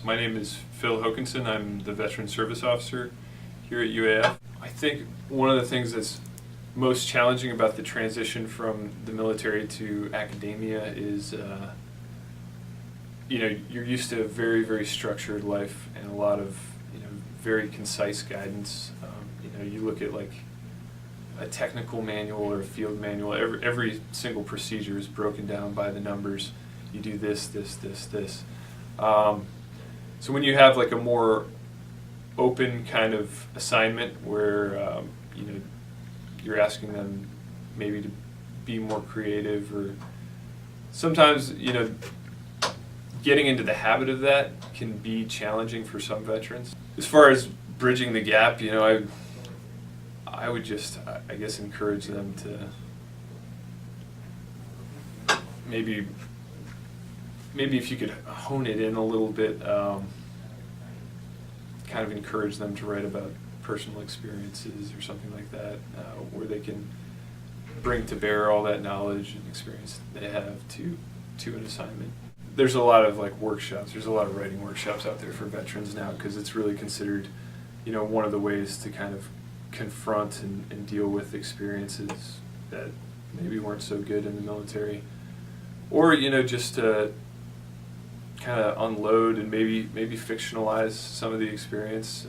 My name is Phil Hokenson. I'm the Veteran Service Officer here at UAF. I think one of the things that's most challenging about the transition from the military to academia is, you're used to a very, very structured life and a lot of, very concise guidance. You look at like a technical manual or a field manual. Every single procedure is broken down by the numbers. You do this, this, this, this. So when you have like a more open kind of assignment where you're asking them maybe to be more creative, or sometimes getting into the habit of that can be challenging for some veterans. As far as bridging the gap, I would just, I guess, encourage them to maybe if you could hone it in a little bit, kind of encourage them to write about personal experiences or something like that, where they can bring to bear all that knowledge and experience they have to an assignment. There's a lot of like workshops. There's a lot of writing workshops out there for veterans now because it's really considered, one of the ways to kind of confront and deal with experiences that maybe weren't so good in the military, or just to kind of unload and maybe fictionalize some of the experience.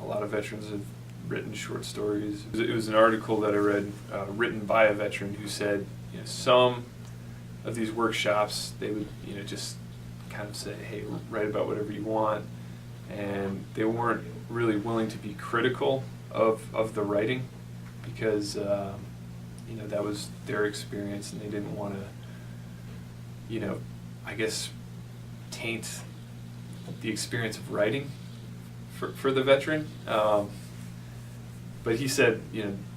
A lot of veterans have written short stories. It was an article that I read written by a veteran who said, some of these workshops they would just kind of say, hey, write about whatever you want, and they weren't really willing to be critical of the writing because that was their experience, and they didn't want to I guess taint the experience of writing for the veteran. But he said,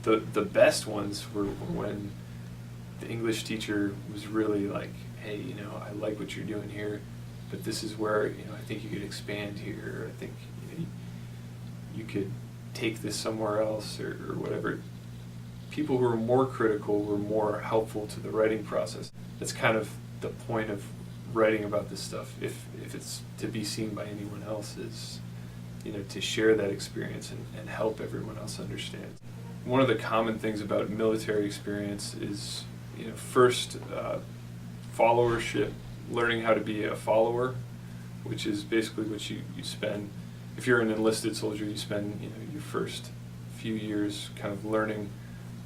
the best ones were when the English teacher was really like, hey, I like what you're doing here, but this is where, I think you could expand here. I think you could take this somewhere else or whatever. People who are more critical were more helpful to the writing process. That's kind of the point of writing about this stuff, if it's to be seen by anyone else, is to share that experience and help everyone else understand. One of the common things about military experience is first followership, learning how to be a follower, which is basically what you spend. If you're an enlisted soldier, you spend your first few years kind of learning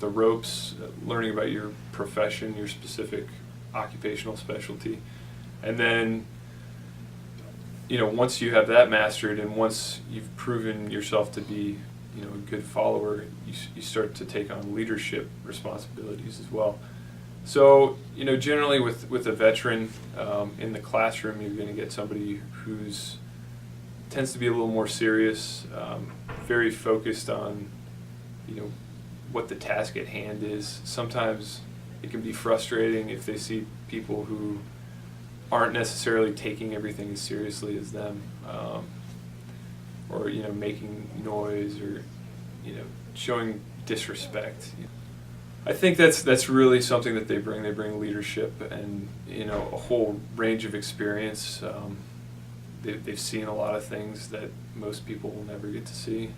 the ropes, learning about your profession, your specific occupational specialty. And then, once you have that mastered, and once you've proven yourself to be, a good follower, you start to take on leadership responsibilities as well. So, generally with a veteran in the classroom, you're going to get somebody who's tends to be a little more serious, very focused on, what the task at hand is. Sometimes it can be frustrating if they see people who aren't necessarily taking everything as seriously as them, or making noise, or showing disrespect. I think that's really something that they bring. They bring leadership and a whole range of experience. They've seen a lot of things that most people will never get to see.